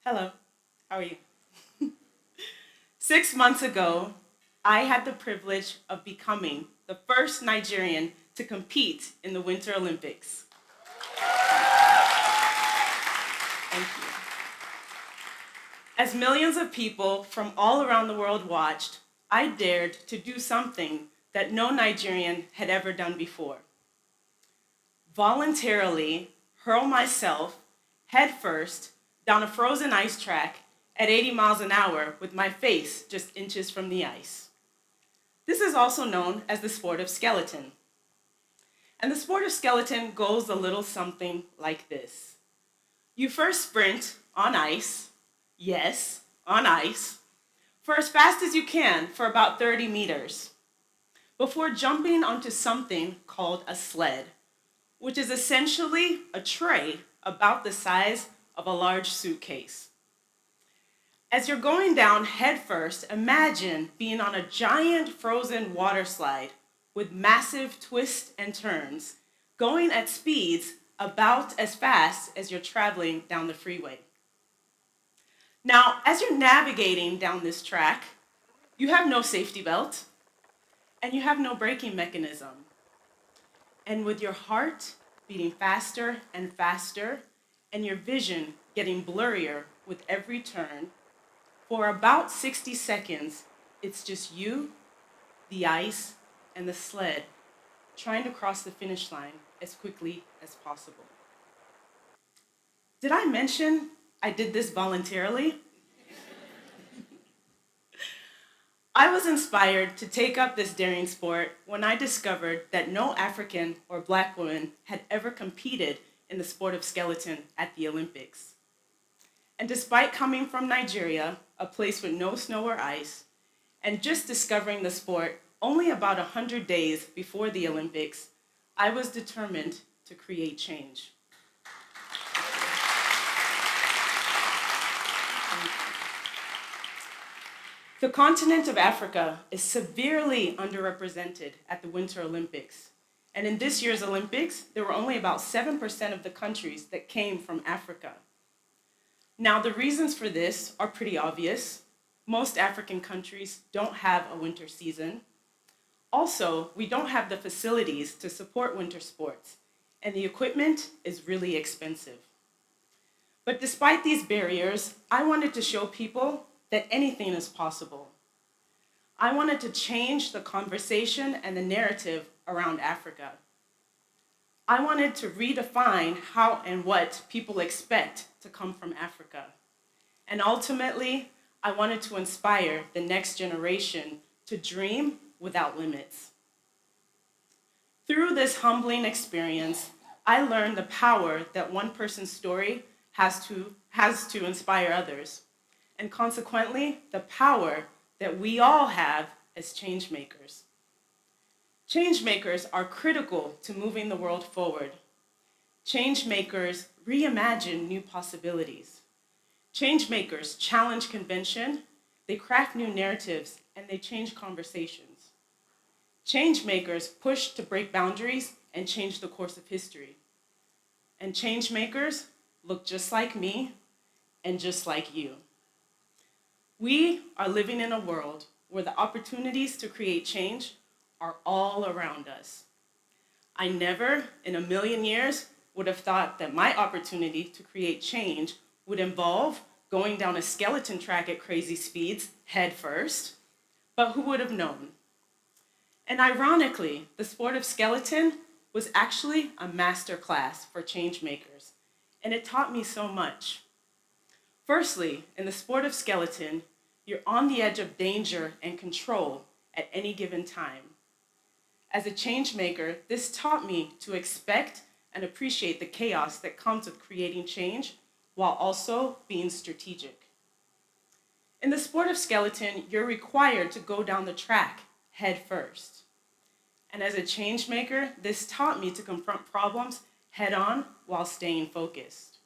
Hello, how are you? 6 months ago, I had the privilege of becoming the first Nigerian to compete in the Winter Olympics. Thank you. As millions of people from all around the world watched, I dared to do something that no Nigerian had ever done before. Voluntarily hurl myself headfirst down a frozen ice track at 80 miles an hour with my face just inches from the ice. This is also known as the sport of skeleton. And the sport of skeleton goes a little something like this. You first sprint on ice, yes, on ice, for as fast as you can for about 30 meters, before jumping onto something called a sled, which is essentially a tray about the size of a large suitcase. As you're going down headfirst, imagine being on a giant frozen water slide with massive twists and turns, going at speeds about as fast as you're traveling down the freeway. Now, as you're navigating down this track, you have no safety belt and you have no braking mechanism. And with your heart beating faster and faster and your vision getting blurrier with every turn, for about 60 seconds, it's just you, the ice, and the sled trying to cross the finish line as quickly as possible. Did I mention I did this voluntarily? I was inspired to take up this daring sport when I discovered that no African or Black woman had ever competed in the sport of skeleton at the Olympics. And despite coming from Nigeria, a place with no snow or ice, and just discovering the sport only about 100 days before the Olympics, I was determined to create change. The continent of Africa is severely underrepresented at the Winter Olympics. And in this year's Olympics, there were only about 7% of the countries that came from Africa. Now, the reasons for this are pretty obvious. Most African countries don't have a winter season. Also, we don't have the facilities to support winter sports, and the equipment is really expensive. But despite these barriers, I wanted to show people that anything is possible. I wanted to change the conversation and the narrative around Africa. I wanted to redefine how and what people expect to come from Africa. And ultimately, I wanted to inspire the next generation to dream without limits. Through this humbling experience, I learned the power that one person's story has to inspire others, and consequently, the power that we all have as change makers. Change makers are critical to moving the world forward. Change makers reimagine new possibilities. Change makers challenge convention, they craft new narratives, and they change conversations. Change makers push to break boundaries and change the course of history. And change makers look just like me and just like you. We are living in a world where the opportunities to create change are all around us. I never, in a million years, would have thought that my opportunity to create change would involve going down a skeleton track at crazy speeds head first, but who would have known? And ironically, the sport of skeleton was actually a master class for change makers, and it taught me so much. Firstly, in the sport of skeleton, you're on the edge of danger and control at any given time. As a change maker, this taught me to expect and appreciate the chaos that comes with creating change while also being strategic. In the sport of skeleton, you're required to go down the track head first. And as a change maker, this taught me to confront problems head on while staying focused.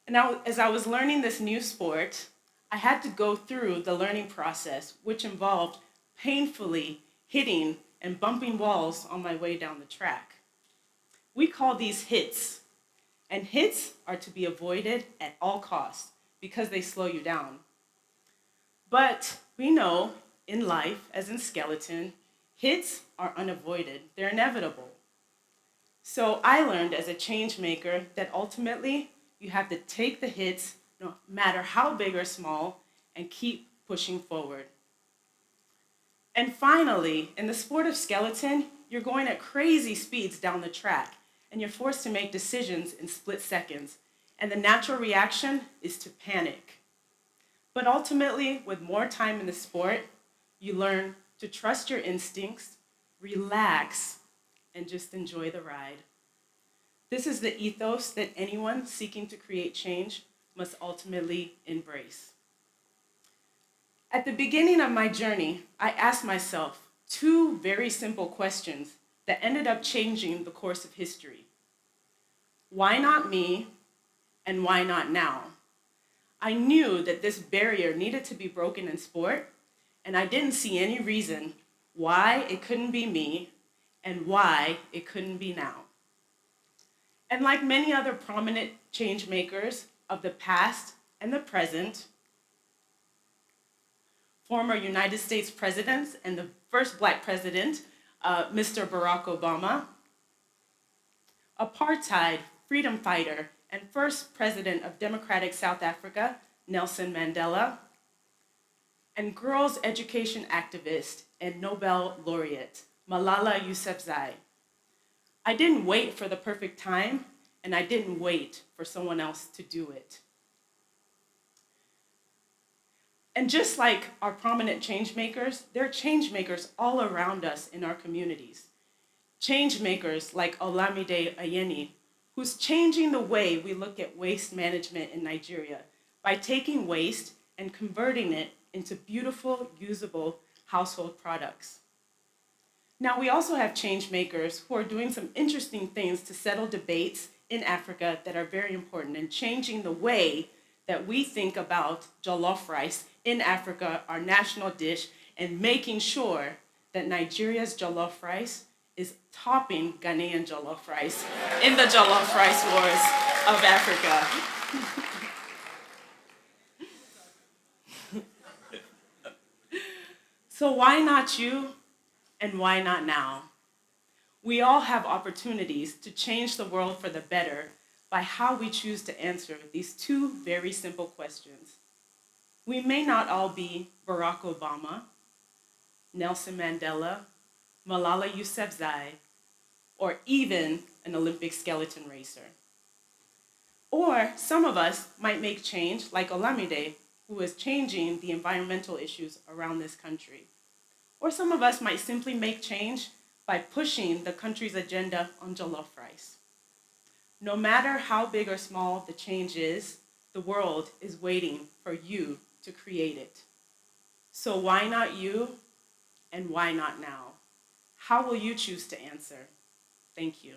And now, as I was learning this new sport, I had to go through the learning process, which involved painfully hitting and bumping walls on my way down the track. We call these hits, and hits are to be avoided at all costs because they slow you down. But we know in life, as in skeleton, hits are unavoided. They're inevitable. So I learned as a change maker that ultimately you have to take the hits, no matter how big or small, and keep pushing forward. And finally, in the sport of skeleton, you're going at crazy speeds down the track, and you're forced to make decisions in split seconds. And the natural reaction is to panic. But ultimately, with more time in the sport, you learn to trust your instincts, relax, and just enjoy the ride. This is the ethos that anyone seeking to create change must ultimately embrace. At the beginning of my journey, I asked myself two very simple questions that ended up changing the course of history. Why not me, and why not now? I knew that this barrier needed to be broken in sport, and I didn't see any reason why it couldn't be me and why it couldn't be now. And like many other prominent change makers of the past and the present, former United States presidents and the first Black president, Mr. Barack Obama, apartheid freedom fighter and first president of democratic South Africa, Nelson Mandela, and girls' education activist and Nobel laureate, Malala Yousafzai. I didn't wait for the perfect time, and I didn't wait for someone else to do it. And just like our prominent change makers, there are change makers all around us in our communities. Change makers like Olamide Ayeni, who's changing the way we look at waste management in Nigeria by taking waste and converting it into beautiful, usable household products. Now, we also have change makers who are doing some interesting things to settle debates in Africa that are very important and changing the way that we think about jollof rice in Africa, our national dish, and making sure that Nigeria's jollof rice is topping Ghanaian jollof rice in the jollof rice wars of Africa. So why not you, and why not now? We all have opportunities to change the world for the better by how we choose to answer these two very simple questions. We may not all be Barack Obama, Nelson Mandela, Malala Yousafzai, or even an Olympic skeleton racer. Or some of us might make change like Olamide, who is changing the environmental issues around this country. Or some of us might simply make change by pushing the country's agenda on jollof rice. No matter how big or small the change is, the world is waiting for you to create it. So why not you, and why not now? How will you choose to answer? Thank you.